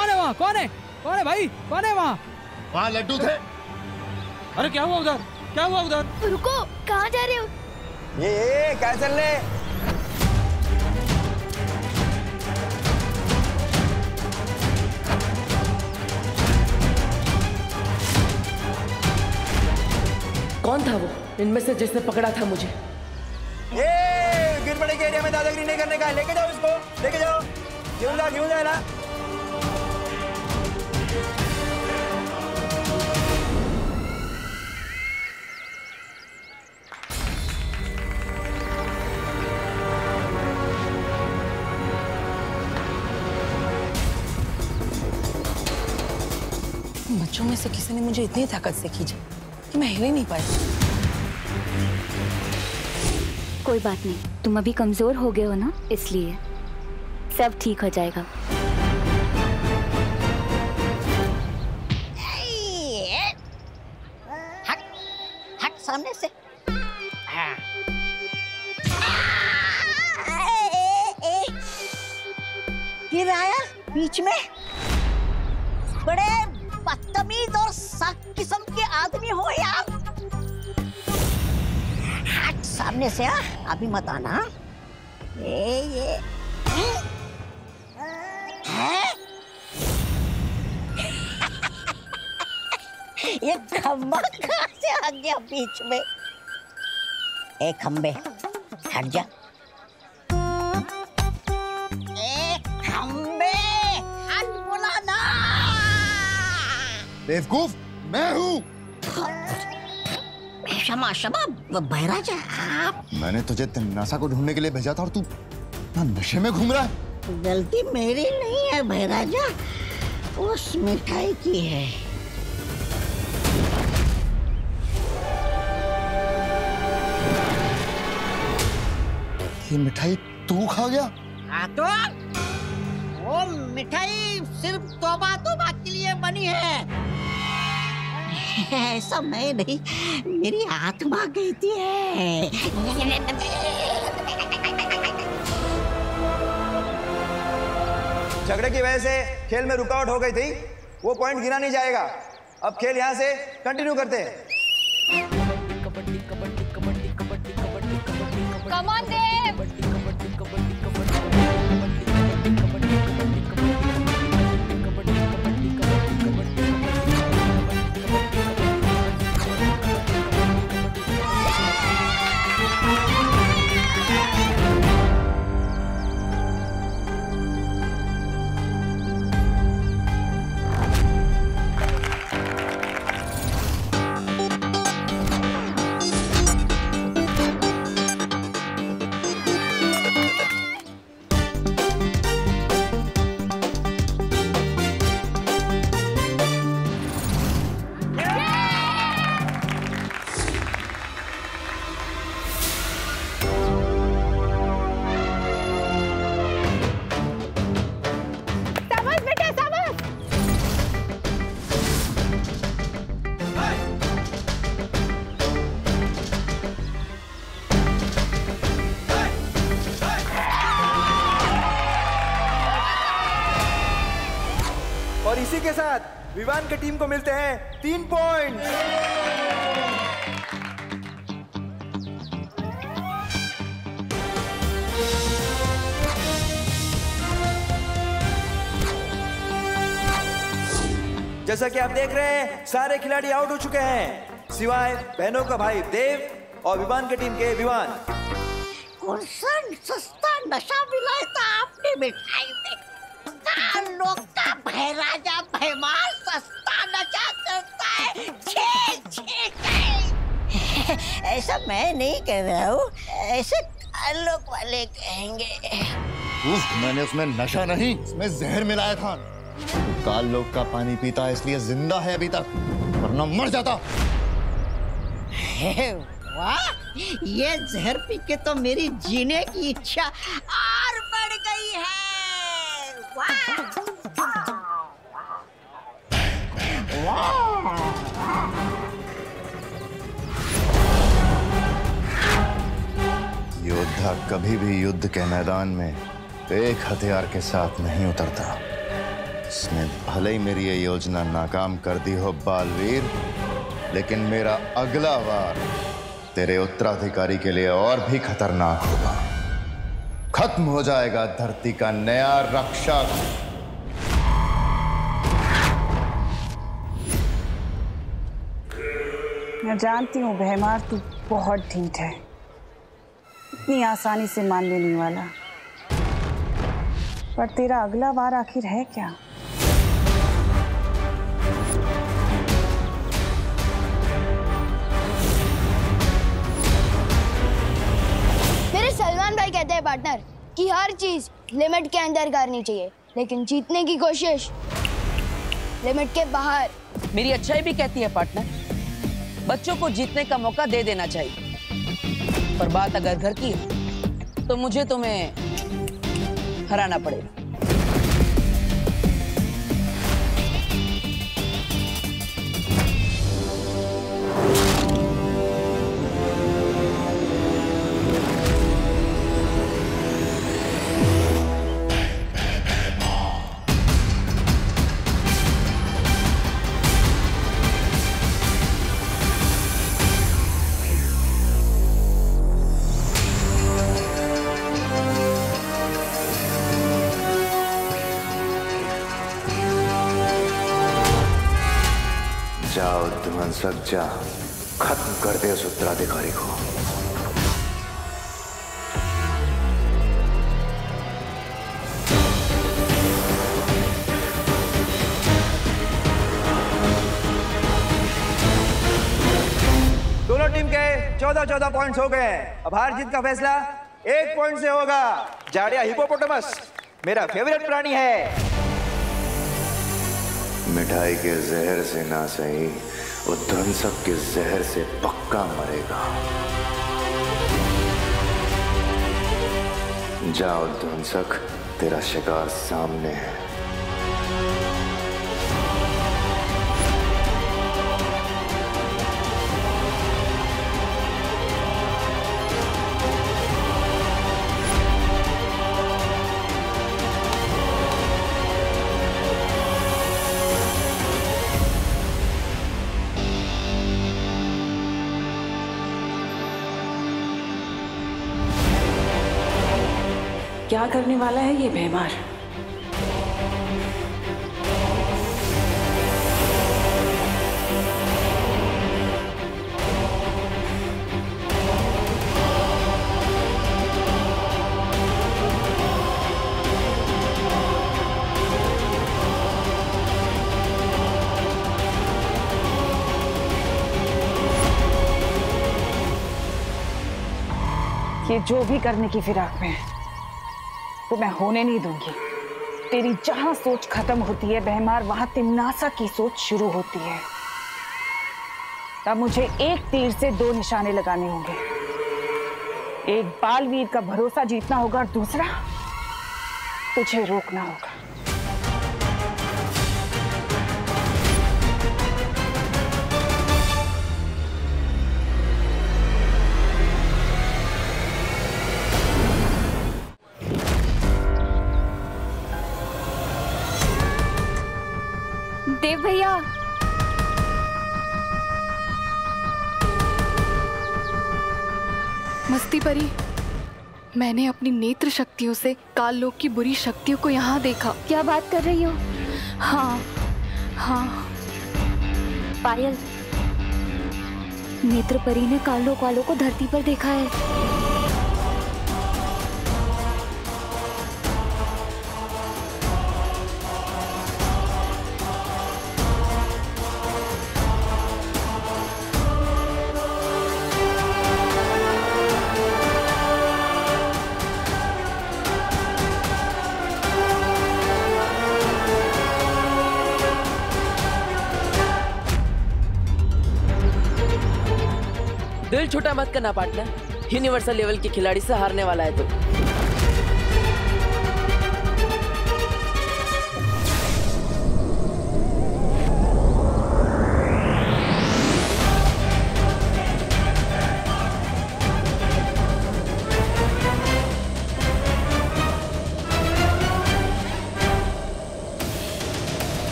कौन है वहाँ? कौन है? कौन है भाई? कौन है वहाँ? वहाँ लड्डू थे। अरे क्या हुआ उधर? क्या हुआ उधर? रुको, कहाँ जा रहे हो? ये क्या चल रहे? कौन था वो इनमें से जिसने पकड़ा था मुझे? ये गिरबड़े के एरिया में दादागिरी नहीं करने का है। लेके जाओ इसको, लेके जाओ। क्यों जा ना? बच्चों में से किसी ने मुझे इतनी ताकत से खींचा कि मैं हिल ही नहीं पाई। कोई बात नहीं, तुम अभी कमजोर हो गए हो ना, इसलिए सब ठीक हो जाएगा। हट सामने से। गिराया बीच में। बड़े बदतमीज और सख्त किस्म के आदमी हो यार। हट सामने से। अभी मत आना। ये है? ये खंबा कहाँ से आ गया बीच में? ए खंबे हट जा। ए खंबे हट बोला ना। बेवकूफ मैं हूँ। क्षमा क्षमा बहराजा आप। मैंने तुझे तन्नासा को ढूंढने के लिए भेजा था और तू नशे में घूम रहा है। गलती मेरी नहीं है बहराजा, उस मिठाई की है। ये मिठाई तू खा गया? हाँ तो वो मिठाई सिर्फ तौबा के लिए बनी है। ऐसा मैं नहीं, मेरी आत्मा कहती है। झगड़े की वजह से खेल में रुकावट हो गई थी, वो पॉइंट गिना नहीं जाएगा। अब खेल यहाँ से कंटिन्यू करते हैं। कम ऑन देव। और इसी के साथ विवान की टीम को मिलते हैं 3 पॉइंट। जैसा कि आप देख रहे हैं, सारे खिलाड़ी आउट हो चुके हैं सिवाय बहनों का भाई देव और विवान की टीम के विवान। कौन सा सस्ता नशा मिलाया था आपने मिठाई में? लोग का बहराजा भैमार सस्ता नशा करता है। छे, छे, ऐसा मैं नहीं कह रहा हूँ, ऐसे लोग वाले कहेंगे। मैंने उसमें नशा नहीं, उसमें जहर मिलाया था। काल लोग का पानी पीता है इसलिए जिंदा है अभी तक, वरना मर जाता। वाह, ये जहर पी के तो मेरी जीने की इच्छा और बढ़ गई है। योद्धा कभी भी युद्ध के मैदान में एक हथियार के साथ नहीं उतरता, इसने भले ही मेरी ये योजना नाकाम कर दी हो बालवीर, लेकिन मेरा अगला वार तेरे उत्तराधिकारी के लिए और भी खतरनाक होगा। खत्म हो जाएगा धरती का नया रक्षक। मैं जानती हूँ भैमार, तू बहुत ढीठ है, इतनी आसानी से मान लेने वाला। पर तेरा अगला वार आखिर है क्या? मेरे सलमान भाई कहते हैं पार्टनर कि हर चीज लिमिट के अंदर करनी चाहिए, लेकिन जीतने की कोशिश लिमिट के बाहर। मेरी अच्छाई भी कहती है पार्टनर, बच्चों को जीतने का मौका दे देना चाहिए। पर बात अगर घर की है तो मुझे तुम्हें हराना पड़ेगा। जाओ ध्वंसक जा, खत्म कर दे उस उत्तराधिकारी को। दोनों टीम के 14-14 पॉइंट्स हो गए। अब हार जीत का फैसला 1 पॉइंट से होगा। जाड़िया हिपोपोटामस मेरा फेवरेट प्राणी है। मिठाई के जहर से ना सही, वो ध्वंसक के जहर से पक्का मरेगा। जाओ ध्वंसक, तेरा शिकार सामने है। क्या करने वाला है ये भैमार? ये जो भी करने की फिराक में है तो मैं होने नहीं दूंगी। तेरी जहां सोच खत्म होती है भैमार, वहां तिमनासा की सोच शुरू होती है। तब मुझे एक तीर से 2 निशाने लगाने होंगे। एक बालवीर का भरोसा जीतना होगा और दूसरा तुझे रोकना होगा। देव भैया, मस्ती परी, मैंने अपनी नेत्र शक्तियों से काल लोक की बुरी शक्तियों को यहाँ देखा। क्या बात कर रही हो? हाँ हाँ। पायल, नेत्र परी ने काल लोक वालों को धरती पर देखा है। दिल छोटा मत करना पार्टनर, यूनिवर्सल लेवल के खिलाड़ी से हारने वाला है तो।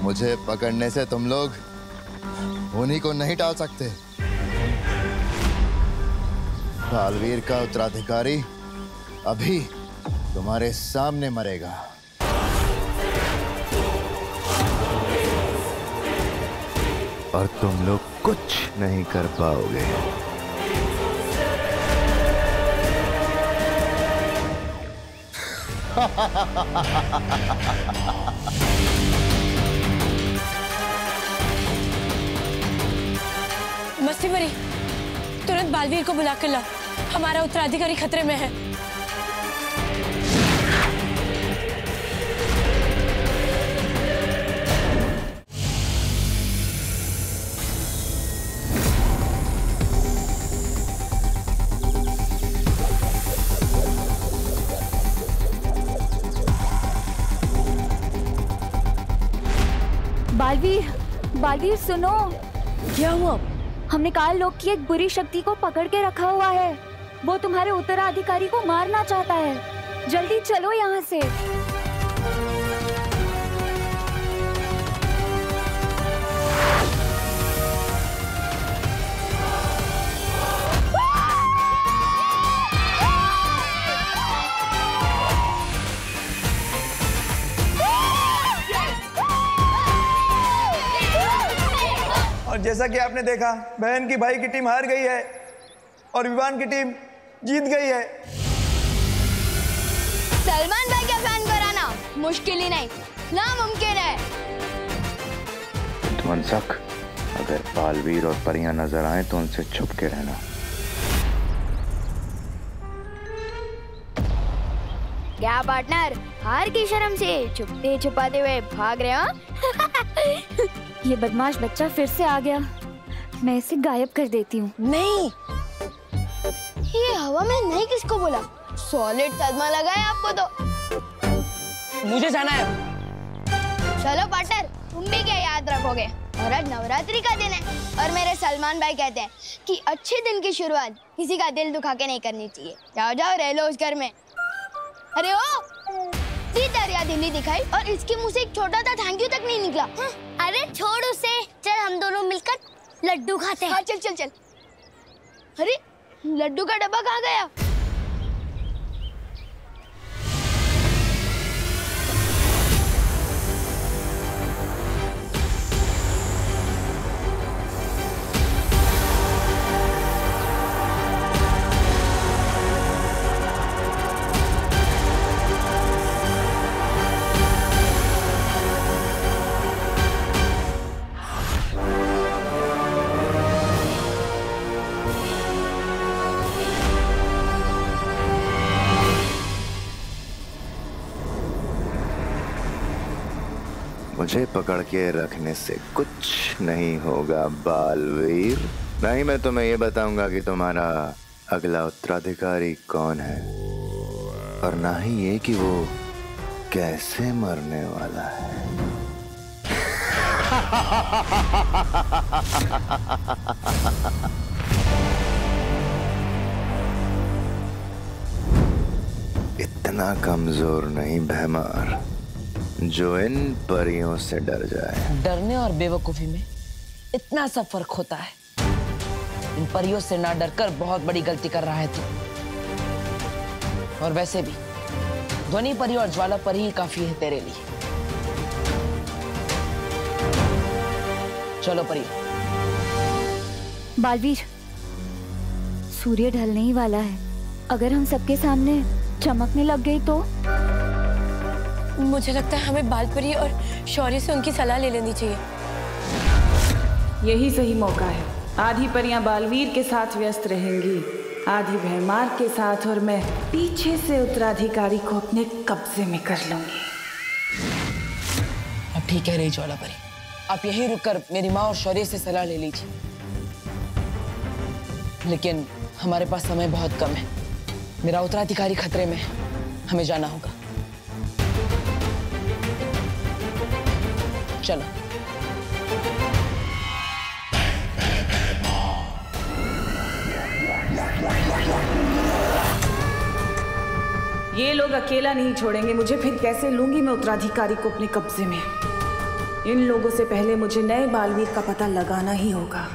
मुझे पकड़ने से तुम लोग उन्हीं को नहीं टाल सकते। बालवीर का उत्तराधिकारी अभी तुम्हारे सामने मरेगा। और तुम लोग कुछ नहीं कर पाओगे। मस्ती मरी, तुरंत बालवीर को बुला कर लाओ, हमारा उत्तराधिकारी खतरे में है। बालवीर, बालवीर सुनो। क्या हुआ? हमने काल लोक की एक बुरी शक्ति को पकड़ के रखा हुआ है। वो तुम्हारे उत्तराधिकारी को मारना चाहता है। जल्दी चलो यहाँ से। और जैसा कि आपने देखा, बहन की भाई की टीम हार गई है और विवान की टीम जीत गई है। सलमान भाई का फैन कराना मुश्किल ही नहीं, नामुमकिन है। मनसक, अगर बालवीर और परियां नजर आए तो उनसे छुप के रहना। क्या पार्टनर, हार की शर्म से छुपते छुपाते हुए भाग रहे हो? ये बदमाश बच्चा फिर से आ गया। मैं इसे गायब कर देती हूँ। नहीं, ये हवा में नहीं किसको बोला? सॉलिड सदमा लगा है आपको तो। मुझे जाना है। चलो पार्टनर, तुम भी क्या याद रखोगे? और आज नवरात्रि का दिन है और मेरे सलमान भाई कहते हैं कि अच्छे दिन की शुरुआत किसी का दिल दुखा के नहीं करनी चाहिए। जाओ जाओ, रह लो उस घर में। अरे ओ, दरिया दिल्ली दिखाई और इसके मुंह से एक छोटा सा थैंक यू तक नहीं निकला। अरे छोड़ उसे, चल हम दोनों मिलकर लड्डू खाते हैं। हाँ चल चल चल। अरे लड्डू का डब्बा कहाँ गया? मुझे पकड़ के रखने से कुछ नहीं होगा बालवीर। नहीं, मैं तुम्हें ये बताऊंगा कि तुम्हारा अगला उत्तराधिकारी कौन है, और ना ही ये कि वो कैसे मरने वाला है। इतना कमजोर नहीं भैमार जो इन परियों से डर जाए। डरने और बेवकूफी में इतना सा फर्क होता है। इन परियों से ना डरकर बहुत बड़ी गलती कर रहा है तू। और वैसे भी ध्वनि परी और ज्वाला परी ही काफी है तेरे लिए। चलो परी। बालवीर, सूर्य ढलने ही वाला है। अगर हम सबके सामने चमकने लग गई तो? मुझे लगता है हमें बालपरी और शौर्य से उनकी सलाह ले लेनी चाहिए। यही सही मौका है। आधी परियां बालवीर के साथ व्यस्त रहेंगी, आधी भैमार के साथ, और मैं पीछे से उत्तराधिकारी को अपने कब्जे में कर लूंगी। अब ठीक है रही ज्वाला परी, आप यहीं रुककर मेरी माँ और शौर्य से सलाह ले लीजिए। लेकिन हमारे पास समय बहुत कम है। मेरा उत्तराधिकारी खतरे में है, हमें जाना होगा। चलो। ये लोग अकेला नहीं छोड़ेंगे मुझे, फिर कैसे लूंगी मैं उत्तराधिकारी को अपने कब्जे में। इन लोगों से पहले मुझे नए बालवीर का पता लगाना ही होगा।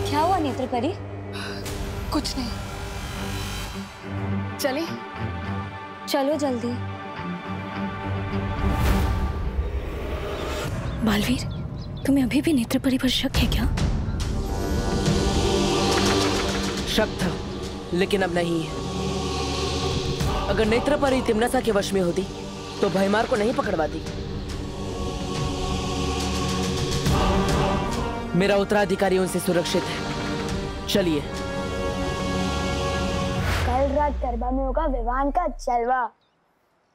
क्या हुआ नेत्रपरी? कुछ नहीं, चले? चलो जल्दी। बालवीर, तुम्हें अभी भी नेत्रपरी पर शक है क्या? शक था, लेकिन अब नहीं है। अगर नेत्रपरी तिम्नासा के वश में होती तो भयमार को नहीं पकड़वाती। मेरा उत्तराधिकारी उनसे सुरक्षित है। चलिए। कल रात गरबा में होगा विवान का जलवा।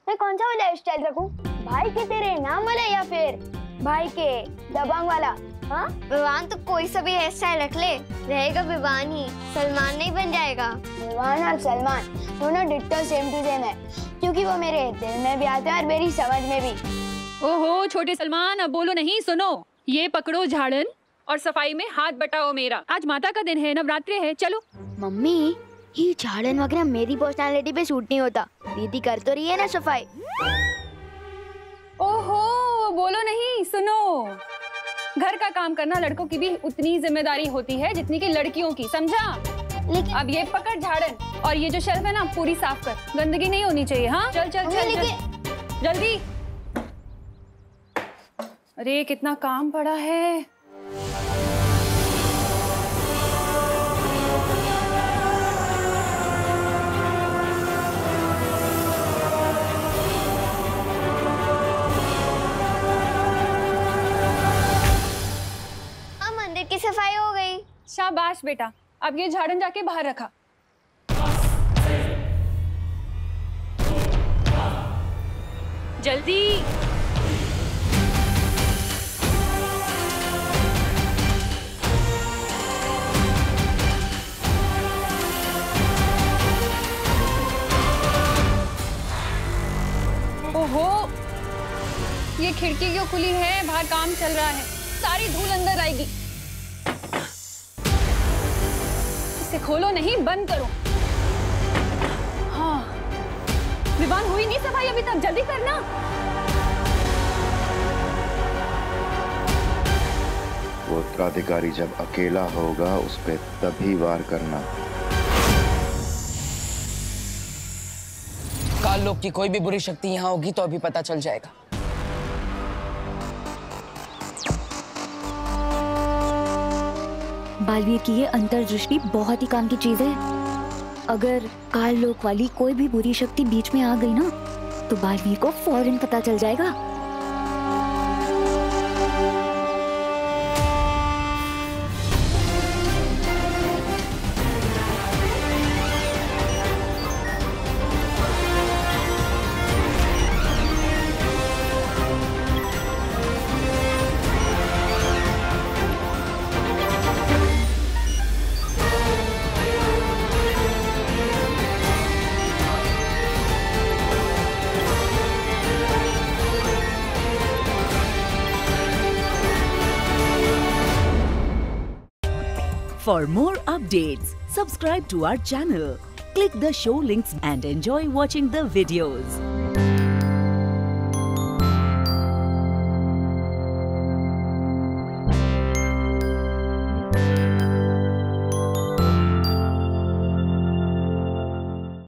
मैं कौन सा वाला स्टाइल रखूं? भाई के तेरे नाम वाला या फिर भाई के दबंग वाला? हाँ, विवान तो कोई सा भी हेयर स्टाइल रख ले, रहेगा विवान ही, सलमान नहीं बन जाएगा। विवान और सलमान दोनों डिट्टो सेम टू सेम है, क्योंकि वो मेरे दिल में भी आते हैं और मेरी समझ में भी। ओहो छोटे सलमान, अब बोलो नहीं, सुनो। ये पकड़ो झाड़न और सफाई में हाथ बटाओ मेरा। आज माता का दिन है, नवरात्रि है, चलो। मम्मी, ये झाड़न वगैरह मेरी पर्सनालिटी पे सूट नहीं होता। दीदी कर तो रही है ना सफाई। ओहो बोलो नहीं, सुनो। घर का काम करना लड़कों की भी उतनी जिम्मेदारी होती है जितनी कि लड़कियों की, समझा? लेकिन अब ये पकड़ झाड़न और ये जो शेल्फ है ना पूरी साफ कर, गंदगी नहीं होनी चाहिए। हाँ चल चल चल, चल जल्दी। अरे कितना काम पड़ा है। की सफाई हो गई। शाबाश बेटा, अब ये झाड़न जाके बाहर रखा। जल्दी। ओहो, ये खिड़की क्यों खुली है? बाहर काम चल रहा है, सारी धूल अंदर आएगी। इसे खोलो नहीं, बंद करो। हाँ, विवान हुई नहीं सफाई अभी तक, जल्दी करना। वो उत्तराधिकारी जब अकेला होगा उस पे तभी वार करना। काल लोक की कोई भी बुरी शक्ति यहाँ होगी तो अभी पता चल जाएगा। बालवीर की ये अंतर्दृष्टि बहुत ही काम की चीज है। अगर काल लोक वाली कोई भी बुरी शक्ति बीच में आ गई ना तो बालवीर को फौरन पता चल जाएगा। For more updates, subscribe to our channel, click the show links and enjoy watching the videos.